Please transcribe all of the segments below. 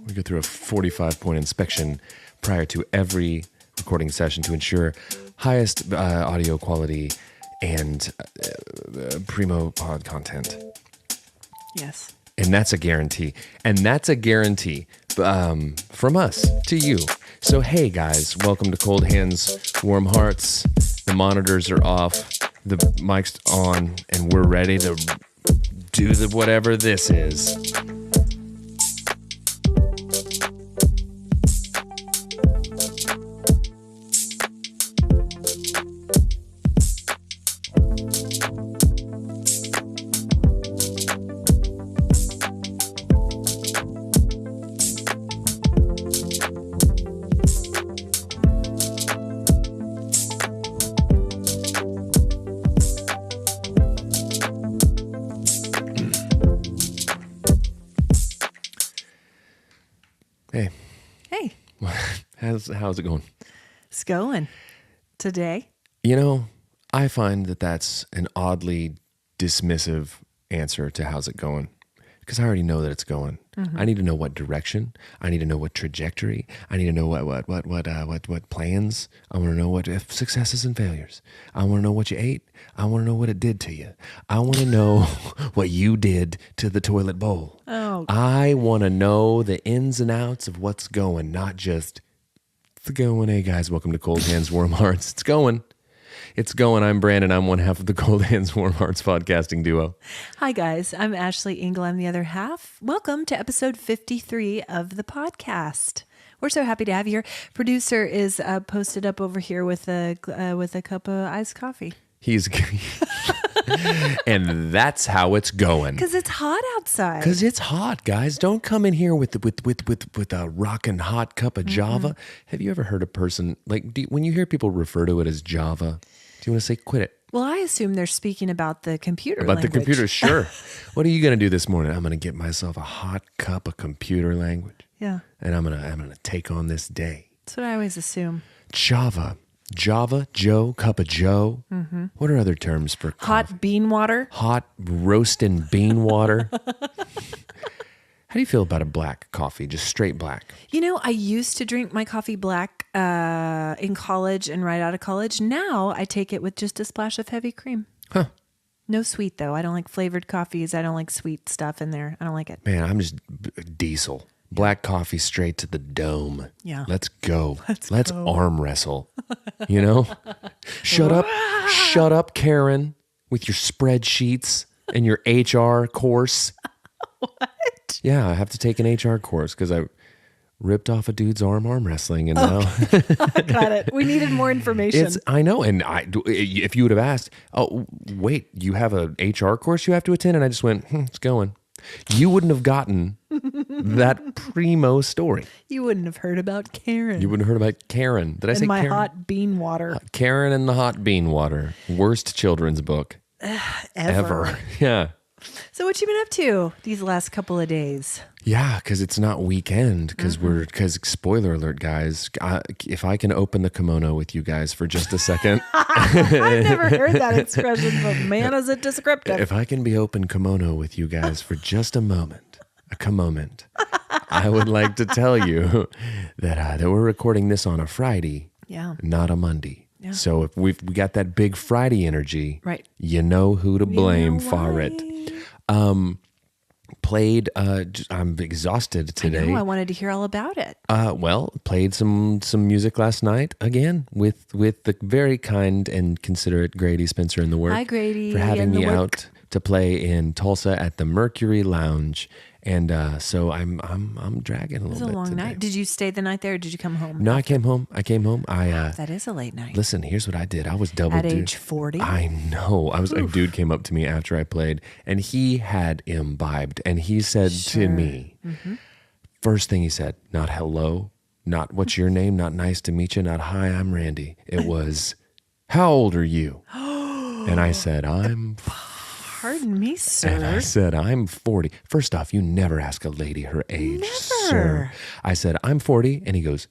We go through a 45-point inspection prior to every recording session to ensure highest audio quality and primo pod content. Yes. And that's a guarantee. And that's a guarantee from us to you. So, hey, guys, welcome to Cold Hands, Warm Hearts. The monitors are off, the mic's on, and we're ready to do whatever this is. How's it going? It's going today. You know, I find that that's an oddly dismissive answer to how's it going, because I already know that it's going. Mm-hmm. I need to know what direction. I need to know what trajectory. I need to know what plans. I want to know what successes and failures. I want to know what you ate. I want to know what it did to you. I want to know what you did to the toilet bowl. Oh, I want to know the ins and outs of what's going, not just it's going. Hey guys, welcome to Cold Hands, Warm Hearts. It's going. It's going. I'm Brandon. I'm one half of the Cold Hands, Warm Hearts podcasting duo. Hi guys, I'm Ashley Engle. I'm the other half. Welcome to episode 53 of the podcast. We're so happy to have you here. Producer is posted up over here with a cup of iced coffee. He's and that's how it's going. Because it's hot outside. Because it's hot, guys. Don't come in here with a rockin' hot cup of Java. Mm-hmm. Have you ever heard a person when you hear people refer to it as Java? Do you want to say quit it? Well, I assume they're speaking about the computer. About language. the computer, sure. What are you gonna do this morning? I'm gonna get myself a hot cup of computer language. Yeah. And I'm gonna take on this day. That's what I always assume. Java, Joe, cup of Joe. Mm-hmm. What are other terms for coffee? Hot bean water? Hot roasting bean water. How do you feel about a black coffee, just straight black? You know, I used to drink my coffee black in college and right out of college. Now I take it with just a splash of heavy cream. Huh. No sweet, though. I don't like flavored coffees. I don't like sweet stuff in there. I don't like it. Man, I'm just diesel. Black coffee straight to the dome. Yeah. Let's go. Let's go. Arm wrestle. You know? Shut up, Karen, with your spreadsheets and your HR course. What? Yeah, I have to take an HR course because I ripped off a dude's arm wrestling, and now got it. We needed more information. I know, and if you would have asked, oh wait, you have a HR course you have to attend, and I just went, it's going. You wouldn't have gotten that primo story. You wouldn't have heard about Karen. You wouldn't have heard about Karen. Did I say my Karen? hot bean water. Karen and the hot bean water. Worst children's book ever. Yeah. So what you been up to these last couple of days? Yeah, because it's not weekend. Because spoiler alert, guys. If I can open the kimono with you guys for just a second, I've never heard that expression, but man, is it descriptive. If I can be open kimono with you guys for just a moment, I would like to tell you that we're recording this on a Friday, not a Monday. Yeah. So if we got that big Friday energy, right? You know who to blame for it. Played. I'm exhausted today. I wanted to hear all about it. Played some music last night again with the very kind and considerate Grady Spencer in the work. Hi, Grady, for having me out to play in Tulsa at the Mercury Lounge. And so I'm dragging a little bit. It was a long today. night. Did you stay the night there or did you come home? No, I came home. That is a late night. Listen, here's what I did. I was double at age 40. I know. A dude came up to me after I played, and he had imbibed, and he said to me, first thing he said, not hello, not what's your name, not nice to meet you, not hi, I'm Randy. It was, how old are you? And I said, I'm Pardon me, sir. And I said, I'm 40. First off, you never ask a lady her age, sir. I said, I'm 40. And he goes,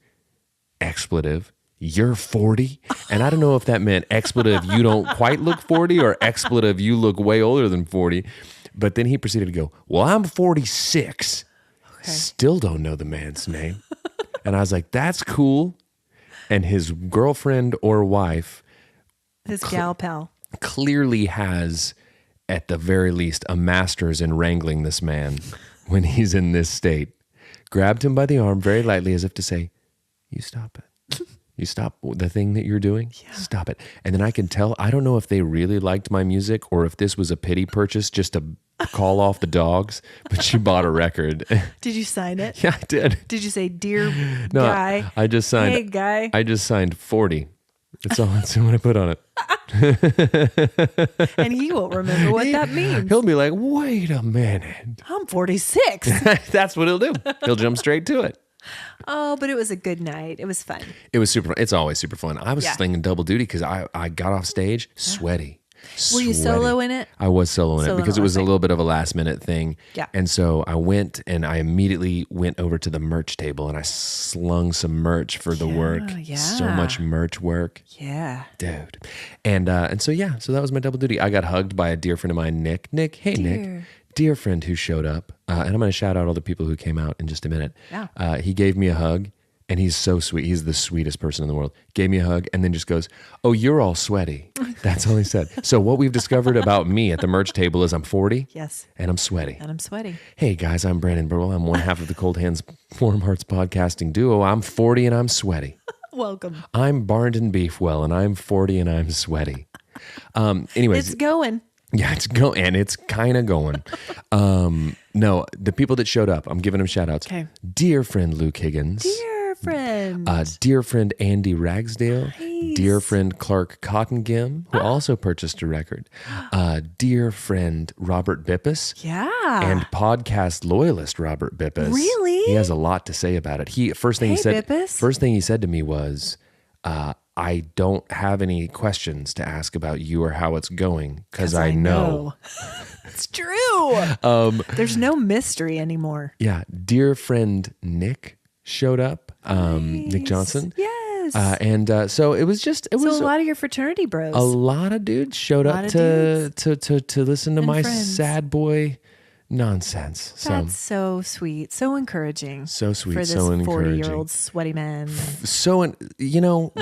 expletive, you're 40? And I don't know if that meant expletive, you don't quite look 40, or expletive, you look way older than 40. But then he proceeded to go, well, I'm 46. Still don't know the man's name. And I was like, that's cool. And his girlfriend or wife, His gal pal. clearly has, at the very least, a master's in wrangling this man when he's in this state. Grabbed him by the arm very lightly as if to say, you stop it. You stop the thing that you're doing. Yeah. Stop it. And then I can tell, I don't know if they really liked my music or if this was a pity purchase just to call off the dogs, but she bought a record. Did you sign it? Yeah, I did. Did you say, dear No, guy? I just signed. Hey, guy. I just signed 40. That's all. That's what I put on it. And he won't remember what that means. He'll be like, wait a minute. I'm 46. That's what he'll do. He'll jump straight to it. Oh, but it was a good night. It was fun. It was super fun. It's always super fun. I was Yeah. slinging double duty because I got off stage sweaty. Were you solo in it? I was soloing it because it was a little bit of a last minute thing. Yeah. And so I went and I immediately went over to the merch table and I slung some merch for the work. yeah. So much merch work. Yeah. Dude. And so that was my double duty. I got hugged by a dear friend of mine, Nick. Nick, hey Nick. Dear friend who showed up. And I'm going to shout out all the people who came out in just a minute. Yeah. He gave me a hug. And he's so sweet. He's the sweetest person in the world. Gave me a hug and then just goes, oh, you're all sweaty. That's all he said. So what we've discovered about me at the merch table is I'm 40. Yes. And I'm sweaty. And I'm sweaty. Hey, guys, I'm Brandon Birdwell. I'm one half of the Cold Hands Warm Hearts podcasting duo. I'm 40 and I'm sweaty. Welcome. I'm Barned Beefwell and I'm 40 and I'm sweaty. Anyways. It's going. Yeah, it's going, and it's kind of going. No, the people that showed up, I'm giving them shout outs. Okay. Dear friend Luke Higgins. Dear friend. Dear friend Andy Ragsdale. Nice. Dear friend Clark Cottengim, who also purchased a record. Dear friend Robert Bippus. Yeah. And podcast loyalist Robert Bippus. Really? He has a lot to say about it. First thing he said to me was, I don't have any questions to ask about you or how it's going because I know. It's true. There's no mystery anymore. Yeah. Dear friend Nick showed up. Nick Johnson. Yes. So it was a lot of your fraternity bros. A lot of dudes showed up to listen to my sad boy nonsense. That's so sweet. So encouraging. So sweet. For this so encouraging. 40-year-old sweaty man.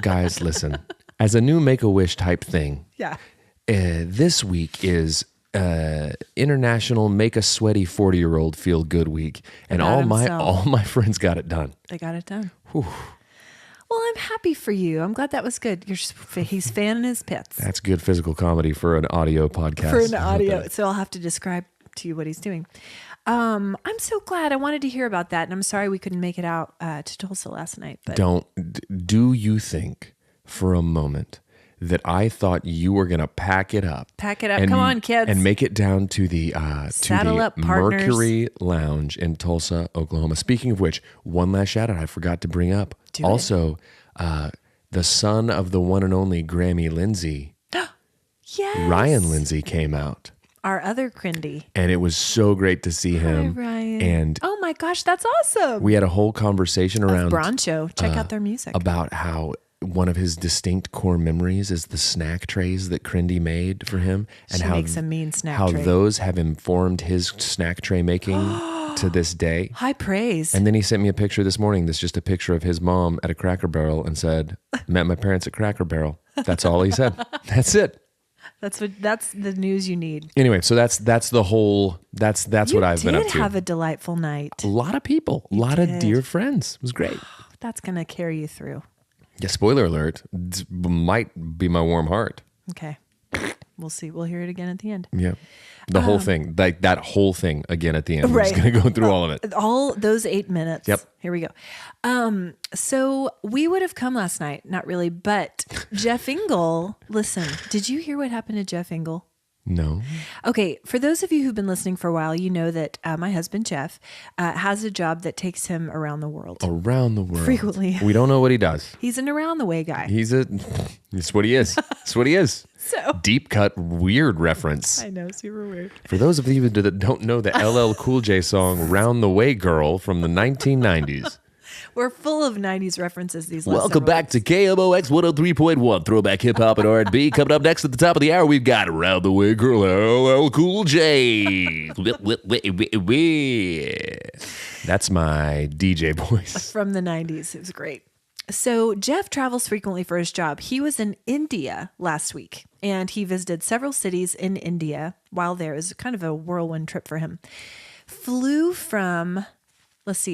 Guys, listen, as a new Make-A-Wish type thing. Yeah. This week is International Make a Sweaty 40-Year-Old Feel Good Week, and all my friends got it done. They got it done. Whew. Well, I'm happy for you. I'm glad that was good. He's fanning his pits. That's good physical comedy for an audio podcast. For an audio, so I'll have to describe to you what he's doing. I'm so glad. I wanted to hear about that, and I'm sorry we couldn't make it out to Tulsa last night. But do you think for a moment that I thought you were gonna pack it up? Pack it up. Come on, kids, and make it down to the Mercury Lounge in Tulsa, Oklahoma. Speaking of which, one last shout out I forgot to bring up. The son of the one and only Grammy Lindsay, yes, Ryan Lindsay, came out. Our other Crindy. And it was so great to see him. Hi, Ryan. And oh my gosh, that's awesome. We had a whole conversation around Broncho. Check out their music. About how one of his distinct core memories is the snack trays that Crindy made for him. And she how makes a mean snack how tray. Those have informed his snack tray making to this day. High praise. And then he sent me a picture this morning that's just a picture of his mom at a Cracker Barrel and said, met my parents at Cracker Barrel. That's all he said. That's it. That's the news you need. Anyway, so that's the whole that's what I've been up to. You did have a delightful night. A lot of people, a lot of dear friends. It was great. That's gonna carry you through. Yeah, spoiler alert. It might be my warm heart. Okay. We'll see. We'll hear it again at the end. Yeah. The whole thing, like that whole thing again at the end. Right. We're just going to go through all of it. All those 8 minutes. Yep. Here we go. So we would have come last night. Not really, but Jeff Engle, listen, did you hear what happened to Jeff Engle? No. Okay. For those of you who've been listening for a while, you know that my husband, Jeff, has a job that takes him around the world. Around the world. Frequently. We don't know what he does. He's an around the way guy. It's what he is. It's what he is. So deep cut, weird reference. I know, super weird. For those of you that don't know the LL Cool J song "Round the Way Girl" from the 1990s, We're full of 90s references these last Welcome back to KMOX 103.1, Throwback Hip Hop and R&B. Coming up next at the top of the hour, we've got Around the Way Girl, LL Cool J. That's my DJ voice. From the 90s. It was great. So Jeff travels frequently for his job. He was in India last week, and he visited several cities in India while there. It was kind of a whirlwind trip for him. Flew from, this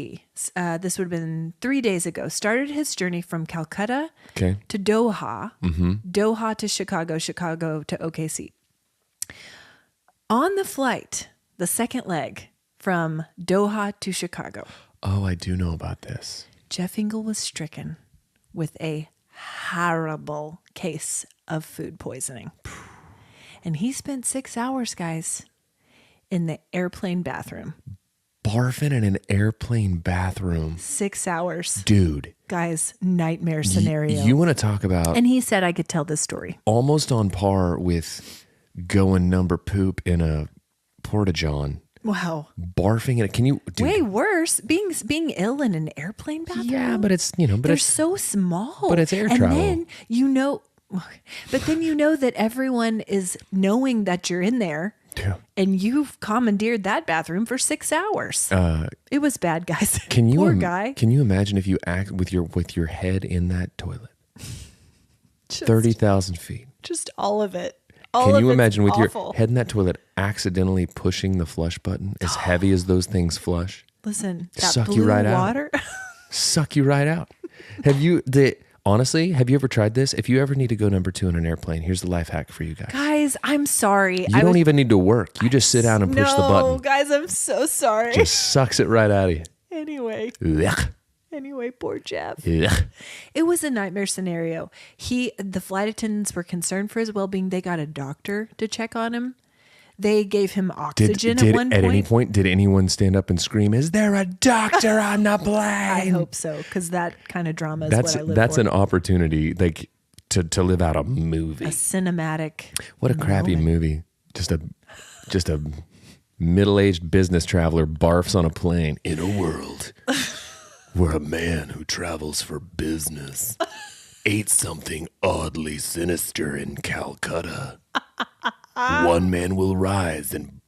would have been 3 days ago, started his journey from Calcutta to Doha, Doha to Chicago, Chicago to OKC. On the flight, the second leg from Doha to Chicago. Oh, I do know about this. Jeff Engle was stricken with a horrible case of food poisoning. And he spent 6 hours, guys, in the airplane bathroom. Barfing in an airplane bathroom. 6 hours. Dude. Guys, nightmare scenario. You want to talk about... And he said I could tell this story. Almost on par with going number poop in a porta-john. Wow. Barfing in it. Can you... Dude, way worse. Being ill in an airplane bathroom. Yeah, but it's, but they're it's... so small. But it's air travel. And then that everyone is knowing that you're in there. Yeah. And you've commandeered that bathroom for 6 hours. It was bad, guys. Poor guy. Can you imagine if you act with your head in that toilet? 30,000 feet. Just all of it. Can you imagine with your head in that toilet accidentally pushing the flush button as heavy as those things flush? Listen, that suck blue you right water. out. Suck you right out. Honestly, have you ever tried this? If you ever need to go number 2 in an airplane, here's the life hack for you guys. Guys, I'm sorry. You don't even need to work. You just sit down and push the button. No, guys, I'm so sorry. Just sucks it right out of you. Anyway. Ugh. Anyway, poor Jeff. Ugh. It was a nightmare scenario. The flight attendants were concerned for his well-being. They got a doctor to check on him. They gave him oxygen at one point. At any point, did anyone stand up and scream, "Is there a doctor on the plane?" I hope so, because that kind of drama is what I live for. That's an opportunity to live out a movie. A cinematic What a crappy movie. Just a middle-aged business traveler barfs on a plane. In a world where a man who travels for business ate something oddly sinister in Calcutta. One man will rise and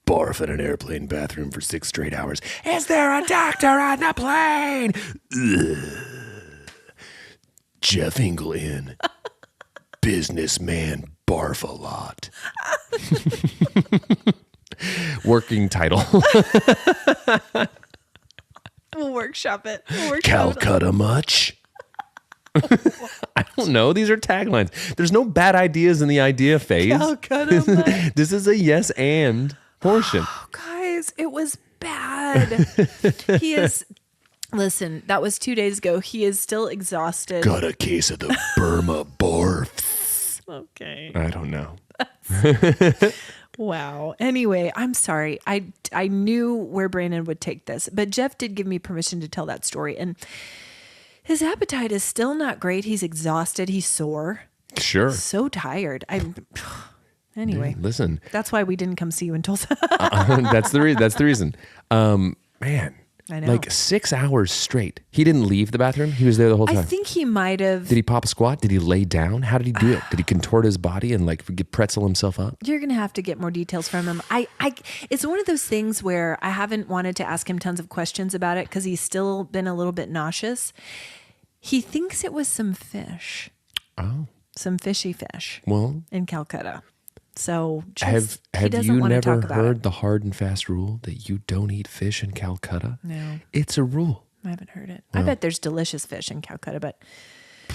barf in an airplane bathroom for 6 straight hours. Is there a doctor on the plane? Ugh. Jeff Engle in. Businessman barf a lot. Working title. We'll workshop it. Calcutta much? I don't know. These are taglines. There's no bad ideas in the idea phase. Calcutta. This is a yes and portion. Oh, guys, it was bad. He is. Listen, that was 2 days ago. He is still exhausted. Got a case of the Burma barfs. Okay. I don't know. Wow. Anyway, I'm sorry. I knew where Brandon would take this, but Jeff did give me permission to tell that story. And his appetite is still not great. He's exhausted. He's sore. Sure. So tired. Anyway. Dude, listen. That's why we didn't come see you in Tulsa. That's the reason. Man. I know. Like 6 hours straight. He didn't leave the bathroom. He was there the whole time. I think he might have. Did he pop a squat? Did he lay down? How did he do it? Did he contort his body and pretzel himself up? You're going to have to get more details from him. It's one of those things where I haven't wanted to ask him tons of questions about it because he's still been a little bit nauseous. He thinks it was some fish. Oh. Some fishy fish. Well. In Calcutta. So have you never heard the hard and fast rule that you don't eat fish in Calcutta? No. It's a rule. I haven't heard it. Well, I bet there's delicious fish in Calcutta, but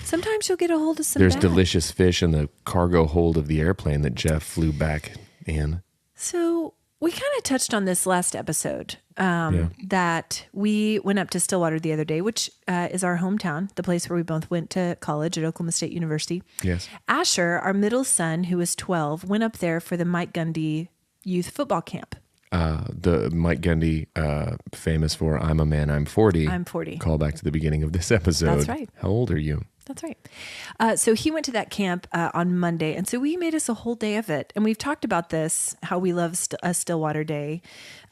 sometimes you'll get a hold of some There's bad. delicious fish in the cargo hold of the airplane that Jeff flew back in. So we kind of touched on this last episode, that we went up to Stillwater the other day, which is our hometown, the place where we both went to college at Oklahoma State University. Yes. Asher, our middle son, who was 12, went up there for the Mike Gundy youth football camp. The Mike Gundy, famous for "I'm a man, I'm 40." I'm 40. Call back to the beginning of this episode. That's right. How old are you? That's right. So he went to that camp on Monday. And so we made us a whole day of it. And we've talked about this, how we love a Stillwater Day.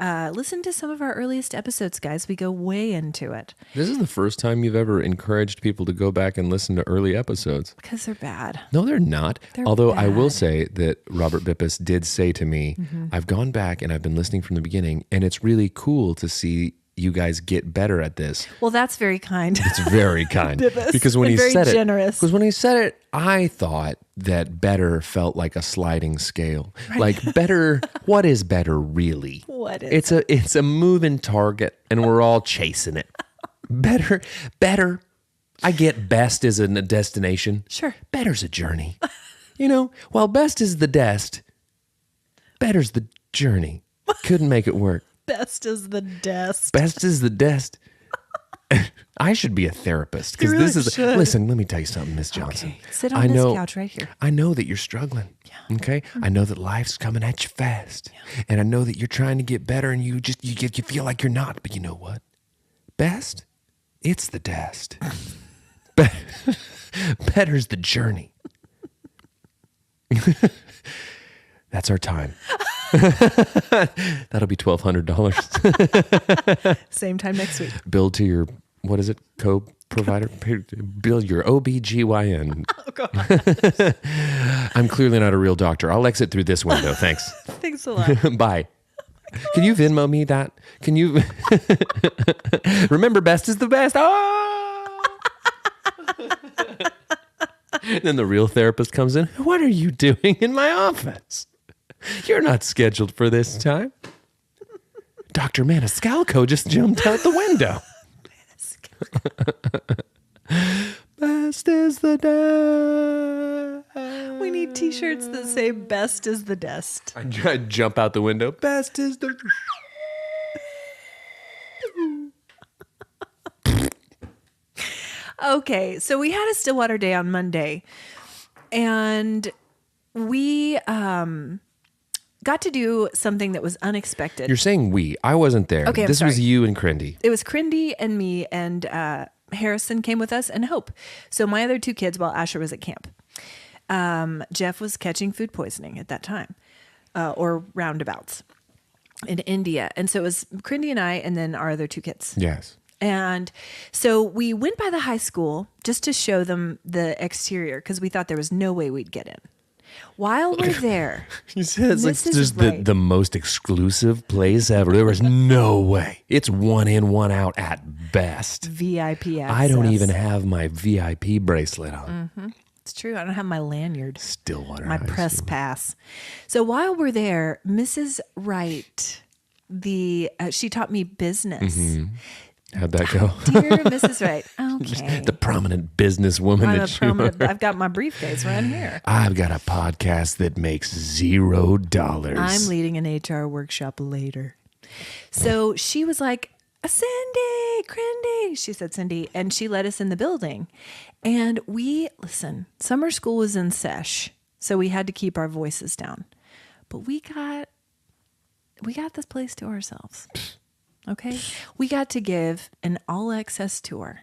Listen to some of our earliest episodes, guys. We go way into it. This is the first time you've ever encouraged people to go back and listen to early episodes. Because they're bad. No, they're not. They're Although I will bad. say that Robert Bippus did say to me, I've gone back and I've been listening from the beginning, and it's really cool to see you guys get better at this. Well, that's very kind. It's very kind. Bippus. Because when And he very said generous. because when he said it, I thought that better felt like a sliding scale. Like better, what is better really? What is it's a moving target, and we're all chasing it. Better. I get best is a destination. Sure. Better's a journey. While best is the dest, better's the journey. Couldn't make it work. Best is the Dest. Best is the dest. I should be a therapist because You really this is. should. Listen, let me tell you something, Miss Johnson. Okay. Sit on this couch right here. I know that you're struggling. Yeah. Okay. I know that life's coming at you fast, and I know that you're trying to get better, and you feel like you're not. But you know what? Best, it's the dest. Better's the journey. That's our time. That'll be $1,200. Same time next week. Bill to your, what is it, co-provider? Bill your OBGYN. Oh, God. I'm clearly not a real doctor. I'll exit through this window. Thanks. Thanks a lot. Bye. Can you Venmo me that? Can you? Remember, best is the best. Oh! Then the real therapist comes in. What are you doing in my office? You're not scheduled for this time. Dr. Maniscalco just jumped out the window. Best is the dest. We need t-shirts that say best is the Dest. I jump out the window. Best is the... Okay, so we had a Stillwater Day on Monday, and we got to do something that was unexpected. You're saying we. I wasn't there. Okay, I'm this was sorry. you and Crindy. It was Crindy and me, and Harrison came with us, and Hope. So my other two kids, while Asher was at camp. Jeff was catching food poisoning at that time, or roundabouts in India. And so it was Crindy and I, and then our other two kids. Yes. And so we went by the high school just to show them the exterior because we thought there was no way we'd get in. While we're there, You said it's like Mrs. just Wright- the most exclusive place ever. There was no way. It's one in, one out at best. VIP access. I don't even have my VIP bracelet on. It's true. I don't have my lanyard. Stillwater. My High press School. pass. So while we're there, Mrs. Wright, she taught me business. How'd that go? Dear Mrs. Wright, okay. The prominent businesswoman I'm a that you prominent. are. I've got my briefcase right here. I've got a podcast that makes $0. I'm leading an HR workshop later. So she was like, Cindy, Crindy. She said Cindy, and she let us in the building. And listen, summer school was in sesh, so we had to keep our voices down. But we got this place to ourselves. Okay? We got to give an all-access tour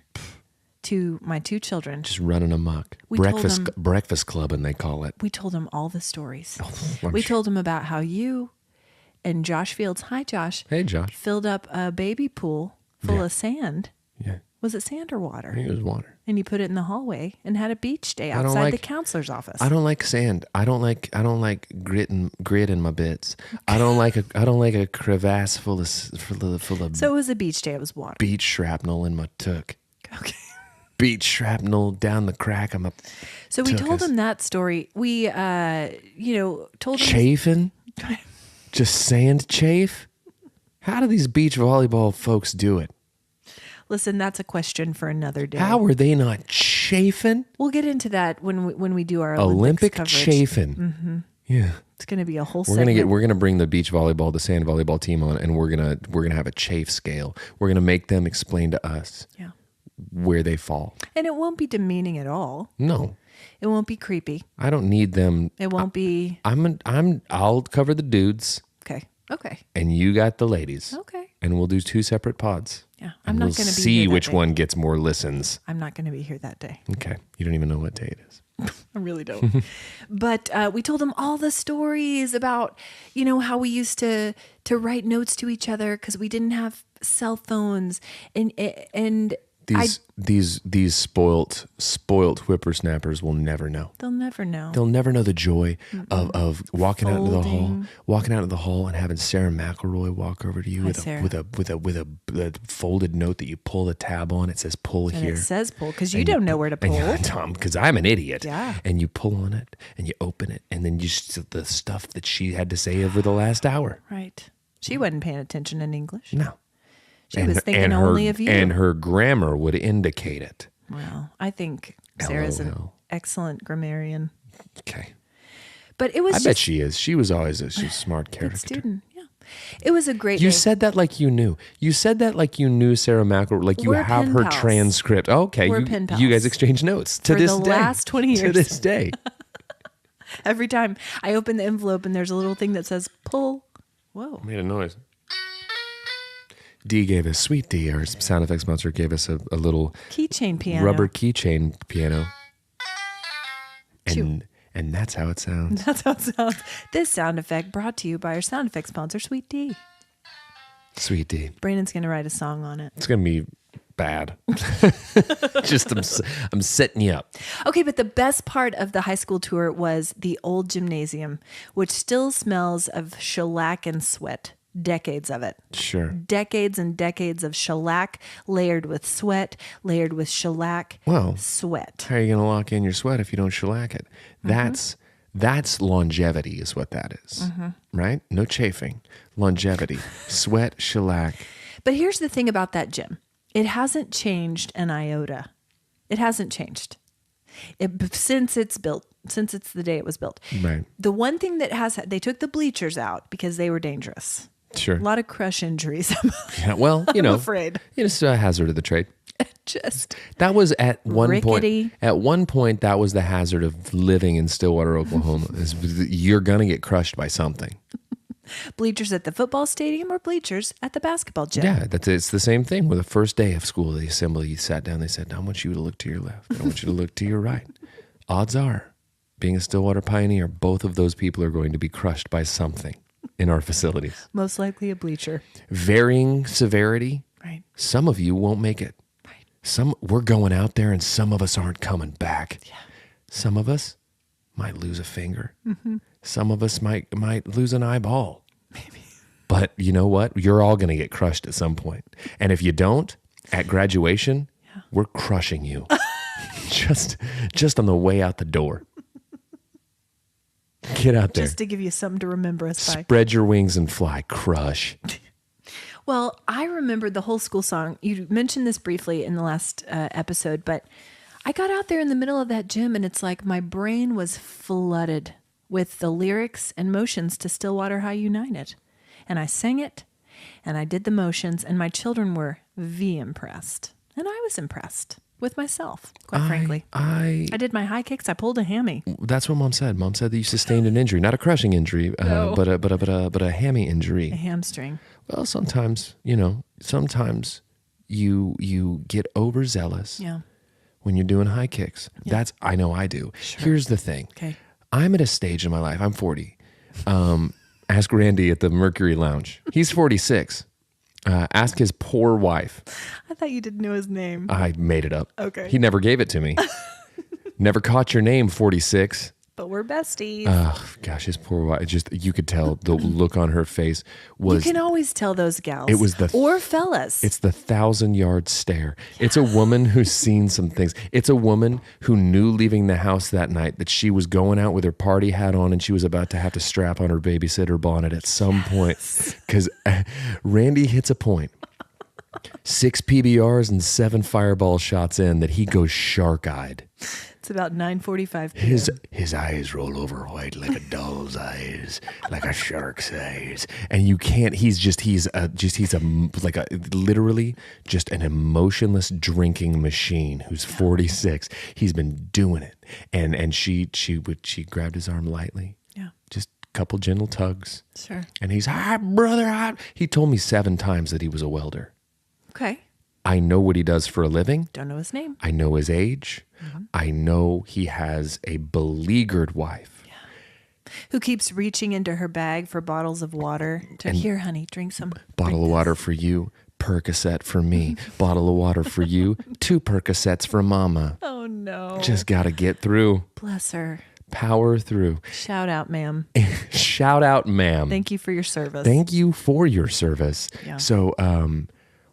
to my two children. Just running amok. We told Breakfast clubbing, they call it. We told them all the stories. I'm We sure. told them about how you and Josh Fields, hi Josh, Hey, Josh. filled up a baby pool full Yeah. of sand. Yeah, Was it sand or water? it was water. And you put it in the hallway and had a beach day don't outside like- the counselor's office. I don't like sand. I don't like grit in my bits. I don't like a crevasse full of So it was a beach day. It was water. beach shrapnel in my took. Okay. Beach shrapnel down the crack of my So we Took told us. them that story. We, told them. chafing. Just sand chafe. How do these beach volleyball folks do it? Listen, that's a question for another day. How are they not chafing? We'll get into that when we do our Olympic coverage. chafing. Yeah. It's going to be a whole We're segment. gonna bring the beach volleyball, the sand volleyball team on, and we're gonna have a chafe scale. We're gonna make them explain to us Yeah. where they fall. And it won't be demeaning at all. No, It won't be creepy. I don't need them. It won't be I'll cover the dudes, okay. Okay. and you got the ladies. Okay. and we'll do 2 separate pods. Yeah, I'm not going going to to see be here which that day. one gets more listens. I'm not going to be here that day. Okay. You don't even know what day it is. I really don't. But we told them all the stories about, how we used to write notes to each other because we didn't have cell phones, and These spoilt whippersnappers will never know. they'll never know. They'll never know the joy of walking out into Folding. the hall, and having Sarah McElroy walk over to you with a folded note that you pull the tab on. It says pull And here. it says pull because you don't know where to pull. Tom, because I'm an idiot. Yeah. And you pull on it and you open it, and then you just the stuff that she had to say over the last hour. Right. She wasn't paying attention in English. No. She was thinking only of you. And her grammar would indicate it. Well, I think Sarah's an LOL. excellent grammarian. Okay. But it was I bet she is. She was always a smart good character. student. Yeah. It was a great You day. said that like you knew. You said that like you knew Sarah McElroy, like you We're have pen her pals. transcript. Okay, We're pen pals. you guys exchange notes to For this the day. last 20 To years. this day. Every time I open the envelope and there's a little thing that says pull. Whoa. Made a noise. Sweet D, our sound effects sponsor, gave us a little Keychain piano. rubber keychain piano. Cute. And that's how it sounds. That's how it sounds. This sound effect brought to you by our sound effects sponsor, Sweet D. Sweet D. Brandon's going to write a song on it. It's going to be bad. Just I'm setting you up. Okay, but the best part of the high school tour was the old gymnasium, which still smells of shellac and sweat. Decades of it. Sure. Decades and decades of shellac layered with sweat, layered with shellac, Well, sweat. how are you going to lock in your sweat if you don't shellac it? That's longevity is what that is, right? No chafing. Longevity. Sweat, shellac. But here's the thing about that gym. It hasn't changed an iota. It hasn't changed. Since it's built, since it's the day it was built. Right. The one thing that they took the bleachers out because they were dangerous. Sure. A lot of crush injuries. Yeah, well, I'm afraid. It's a hazard of the trade. Just That was at one rickety. point. At one point, that was the hazard of living in Stillwater, Oklahoma. Is you're gonna get crushed by something. bleachers at the football stadium or bleachers at the basketball gym. Yeah, it's the same thing. With the first day of school, the assembly sat down. They said, "I want you to look to your left. I want you to look to your right." Odds are, being a Stillwater pioneer, both of those people are going to be crushed by something in our facilities. Most likely a bleacher. Varying severity. Right. Some of you won't make it. Right. We're going out there, and some of us aren't coming back. Yeah. Some of us might lose a finger. Some of us might lose an eyeball. Maybe. But you know what? You're all going to get crushed at some point. And if you don't, at graduation, we're crushing you. just on the way out the door. Get out there. Just to give you something to remember us by. Spread your wings and fly. Crush. Well, I remembered the whole school song. You mentioned this briefly in the last episode, but I got out there in the middle of that gym and it's like my brain was flooded with the lyrics and motions to Stillwater High United. And I sang it and I did the motions and my children were impressed. And I was impressed with myself, quite frankly. I did my high kicks. I pulled a hammy. That's what Mom said. Mom said that you sustained an injury, not a crushing injury, No. but a hammy injury. A hamstring. Well, sometimes you get overzealous Yeah. when you're doing high kicks. I know I do. Sure. Here's the thing. Okay. I'm at a stage in my life. I'm 40. Ask Randy at the Mercury Lounge. He's 46. Ask his poor wife. I thought you didn't know his name. I made it up. Okay. He never gave it to me. Never caught your name, 46. But we're besties. Oh, gosh, his poor wife. You could tell the look on her face was. You can always tell those gals. It was or fellas. It's the 1,000-yard stare. It's a woman who's seen some things. It's a woman who knew leaving the house that night that she was going out with her party hat on and she was about to have to strap on her babysitter bonnet at some point. Because Randy hits a point. 6 PBRs and 7 fireball shots in that he goes shark-eyed. It's about 9:45 p.m. His eyes roll over white like a doll's eyes, like a shark's eyes, and you can't. He's literally just an emotionless drinking machine who's 46. He's been doing it, and she grabbed his arm lightly, Yeah. just couple gentle tugs. Sure. And he's, hi, brother. Hi. He told me 7 times that he was a welder. Okay. I know what he does for a living. Don't know his name. I know his age. I know he has a beleaguered wife. Who keeps reaching into her bag for bottles of water to, here, honey, drink some. Bottle of water for you, Percocet for me. Bottle of water for you, 2 Percocets for mama. Oh, no. Just got to get through. Bless her. Power through. Shout out, ma'am. Shout out, ma'am. Thank you for your service. Thank you for your service. Yeah. So,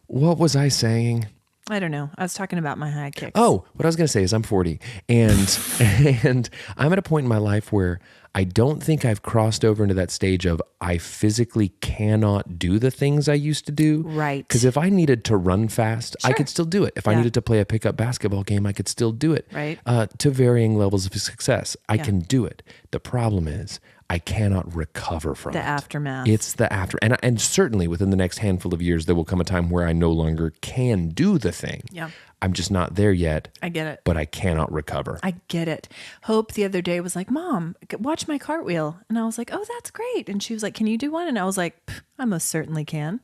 what was I saying? I don't know. I was talking about my high kicks. Oh, what I was going to say is I'm 40 and I'm at a point in my life where I don't think I've crossed over into that stage of I physically cannot do the things I used to do. Right. Because if I needed to run fast, I could still do it. If I needed to play a pickup basketball game, I could still do it. Right. To varying levels of success. I can do it. The problem is I cannot recover from The it. aftermath. It's the after. And certainly within the next handful of years, there will come a time where I no longer can do the thing. Yeah. I'm just not there yet. I get it. But I cannot recover. I get it. Hope the other day was like, Mom, watch my cartwheel. And I was like, oh, that's great. And she was like, can you do one? And I was like, I most certainly can.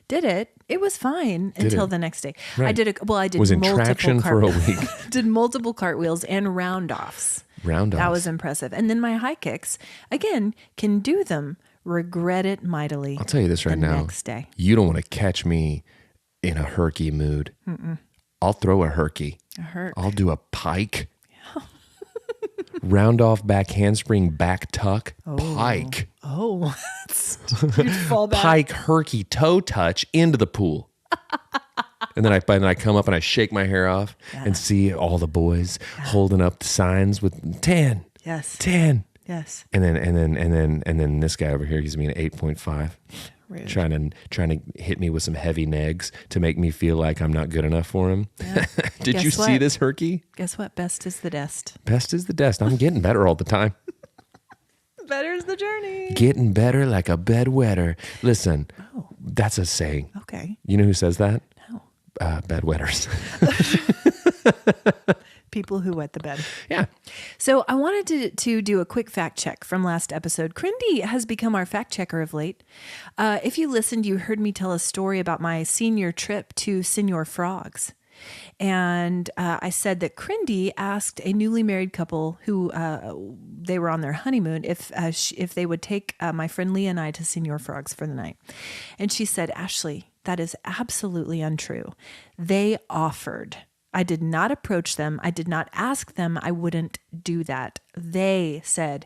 Did it. It was fine until the next day. Right. I did Was in traction for a week. Did multiple cartwheels and round-offs. Round-offs. That was impressive. And then my high kicks, again, can do them. Regret it mightily. I'll tell you this right now. Next day. You don't want to catch me in a herky mood. I'll throw a herky. A herk. I'll do a pike. Round off back handspring, back tuck, pike. Oh, you'd fall back. Pike, herky, toe touch into the pool. And then I come up and I shake my hair off and see all the boys holding up the signs with 10. Yes. 10. Yes. And then this guy over here gives me an 8.5. Rude. Trying to hit me with some heavy negs to make me feel like I'm not good enough for him. Yeah. Did Guess you see what? this herky? Guess what? Best is the Dest. Best is the Dest. I'm getting better all the time. Better is the journey. Getting better like a bedwetter. Listen, that's a saying. Okay. You know who says that? No. Bedwetters. People who wet the bed. Yeah. So I wanted to do a quick fact check from last episode. Crindy has become our fact checker of late. If you listened, you heard me tell a story about my senior trip to Senor Frogs. And I said that Crindy asked a newly married couple who they were on their honeymoon if they would take my friend Leah and I to Senor Frogs for the night. And she said, Ashley, that is absolutely untrue. They offered. I did not approach them. I did not ask them. I wouldn't do that. They said,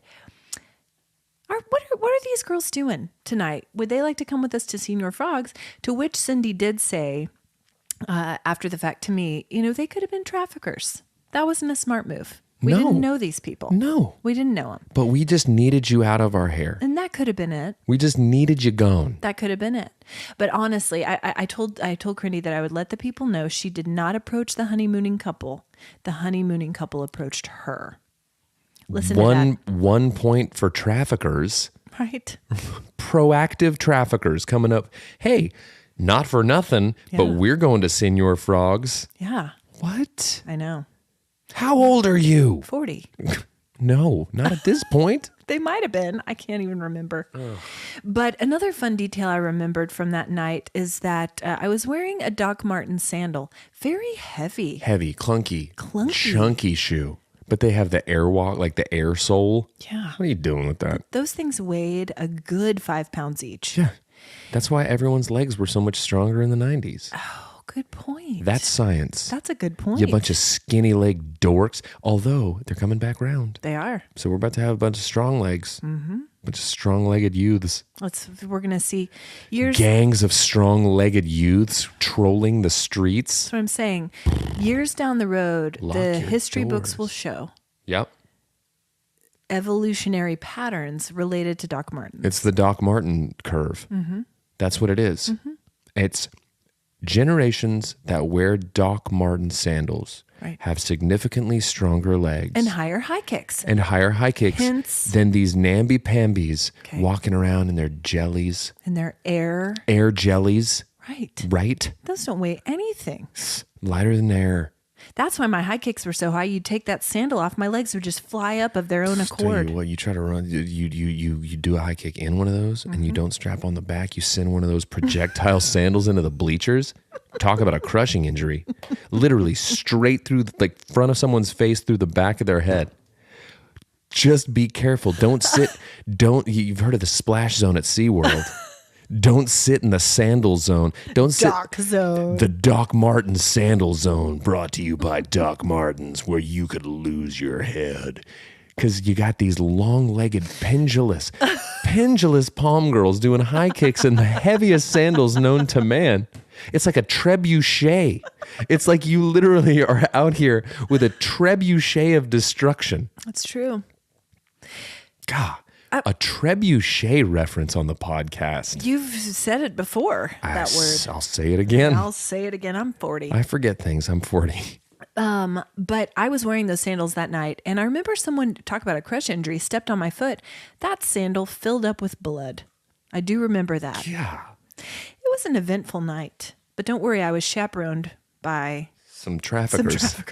what are these girls doing tonight? Would they like to come with us to Senor Frogs? To which Cindy did say, after the fact to me, they could have been traffickers. That wasn't a smart move. We didn't know these people. No. We didn't know them. But we just needed you out of our hair. And that could have been it. We just needed you gone. That could have been it. But honestly, I told Crindy that I would let the people know she did not approach the honeymooning couple. The honeymooning couple approached her. Listen to that. 1 point for traffickers. Right. Proactive traffickers coming up. Hey, not for nothing, but we're going to Senor Frogs. Yeah. What? I know. How old are you? 40. No, not at this point. They might have been. I can't even remember. But another fun detail I remembered from that night is that I was wearing a Doc Martens sandal. Very heavy. Heavy, clunky, Clunky. chunky shoe. But they have the airwalk, like the air sole. Yeah. What are you doing with that? Those things weighed a good 5 pounds each. Yeah. That's why everyone's legs were so much stronger in the 90s. Oh, good point. That's science. That's a good point. You bunch of skinny leg dorks. Although they're coming back round. They are. So we're about to have a bunch of strong legs. Mm-hmm. A bunch of strong-legged youths. We're going to see years. Gangs of strong-legged youths trolling the streets. That's what I'm saying. Years down the road, Lock the your history doors. books will show Yep. evolutionary patterns related to Doc Martens. It's the Doc Marten curve. Mm-hmm. That's what it is. Mm-hmm. It's generations that wear Doc Marten sandals have significantly stronger legs. And higher high kicks. Hence, than these namby-pambies walking around in their jellies. And their air. Air jellies. Right. Right? Those don't weigh anything. Lighter than air. That's why my high kicks were so high. You'd take that sandal off, my legs would just fly up of their own Tell accord. you what, you try to run, you do a high kick in one of those, and you don't strap on the back. You send one of those projectile sandals into the bleachers. Talk about a crushing injury. Literally straight through the front of someone's face, through the back of their head. Just be careful. You've heard of the splash zone at SeaWorld. Don't sit in the sandal zone. Don't sit. Doc zone. The Doc Martens sandal zone, brought to you by Doc Martens, where you could lose your head. Because you got these long-legged pendulous palm girls doing high kicks in the heaviest sandals known to man. It's like a trebuchet. It's like you literally are out here with a trebuchet of destruction. That's true. God. A trebuchet reference on the podcast. You've said it before, that word. I'll say it again. I'll say it again. I'm 40. I forget things. I'm 40. But I was wearing those sandals that night, and I remember someone talk about a crush injury, stepped on my foot. That sandal filled up with blood. I do remember that. Yeah. It was an eventful night, but don't worry, I was chaperoned by Some traffickers.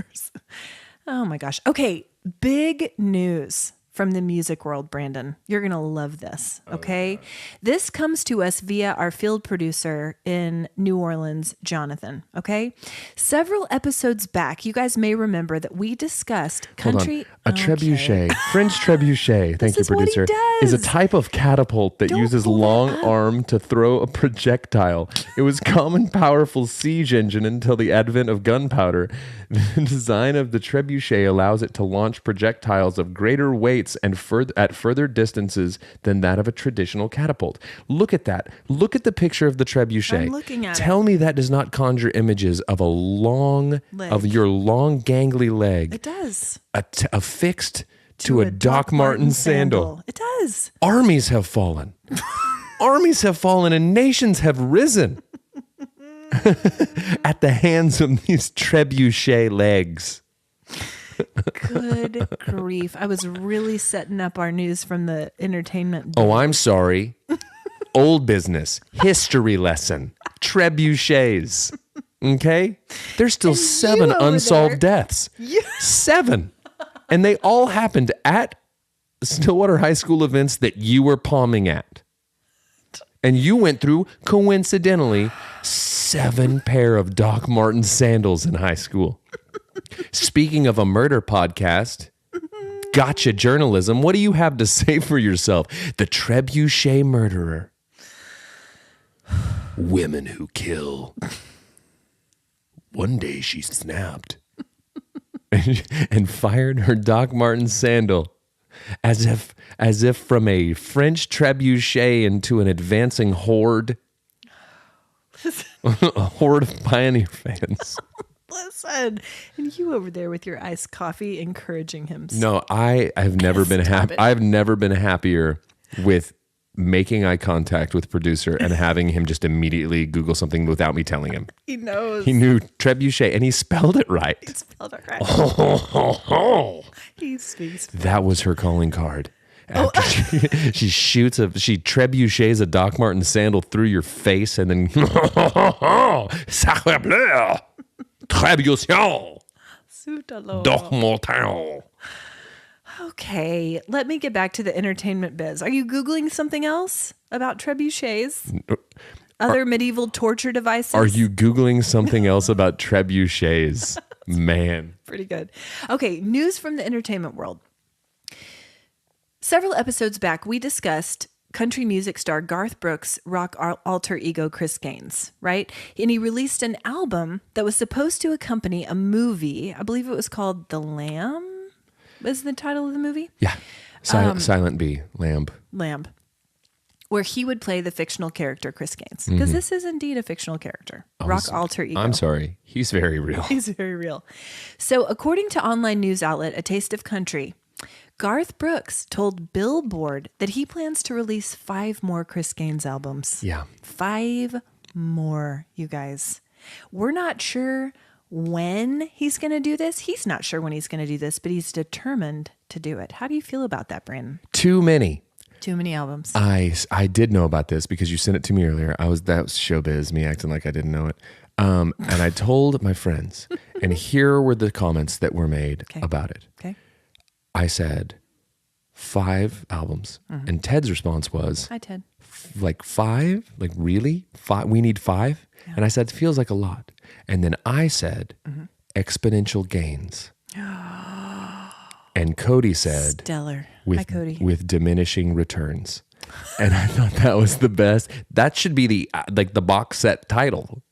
Oh my gosh. Okay, big news from the music world, Brandon. You're going to love this, okay? This comes to us via our field producer in New Orleans, Jonathan, okay? Several episodes back, you guys may remember that we discussed country... Hold on. A trebuchet, French trebuchet, thank you, producer, what he is a does. type of catapult that Don't uses pull that long up. arm to throw a projectile. It was common powerful siege engine until the advent of gunpowder. The design of the trebuchet allows it to launch projectiles of greater weights and at further distances than that of a traditional catapult. Look at that. Look at the picture of the trebuchet. I'm looking at Tell me that does not conjure images of a long, Leg. of your long gangly leg. It does. Affixed to a Doc Marten sandal. It does. Armies have fallen. Armies have fallen and nations have risen at the hands of these trebuchet legs. Good grief. I was really setting up our news from the entertainment. Oh, I'm sorry. Old business. History lesson. Trebuchets. Okay? There's still And you 7 over unsolved there. deaths. 7. And they all happened at Stillwater High School events that you were palming at. And you went through, coincidentally, 7 pair of Doc Marten sandals in high school. Speaking of a murder podcast, gotcha journalism, what do you have to say for yourself? The trebuchet murderer. Women who kill. One day she snapped and fired her Doc Marten sandal as if from a French trebuchet into an advancing horde. A horde of Pioneer fans. Listen, and you over there with your iced coffee encouraging him. No, I have never been happy. I've never been happier with making eye contact with producer and having him just immediately Google something without me telling him. He knows. He knew trebuchet and he spelled it right. He spelled it right. Oh. He speaks. That was her calling card. After she trebuchets a Doc Marten sandal through your face and then Sacre bleu. Trebuchet. Doc Marten. Okay, let me get back to the entertainment biz. Are you Googling something else about trebuchets? Other medieval torture devices? Are you Googling something else about trebuchets? Man. Pretty good. Okay, news from the entertainment world. Several episodes back, we discussed country music star Garth Brooks' rock alter ego Chris Gaines, right? And he released an album that was supposed to accompany a movie. I believe it was called The Lamb. Was the title of the movie? Yeah. Silent B. Lamb. Where he would play the fictional character Chris Gaines. Because this is indeed a fictional character. Rock alter ego. I'm sorry. He's very real. He's very real. So according to online news outlet A Taste of Country, Garth Brooks told Billboard that he plans to release 5 more Chris Gaines albums. Yeah. 5 more, you guys. We're not sure when he's going to do this. He's not sure when he's going to do this, but he's determined to do it. How do you feel about that, Brandon? Too many. Too many albums. I did know about this because you sent it to me earlier. That was showbiz, me acting like I didn't know it. And I told my friends, And here were the comments that were made about it. Okay. I said 5 albums. And Ted's response was, Hi, Ted. like 5? Like really? 5? We need 5? Yeah. And I said, feels like a lot. And then I said, exponential gains. And Cody said, stellar. Hi, Cody. With diminishing returns. And I thought that was the best. That should be the box set title.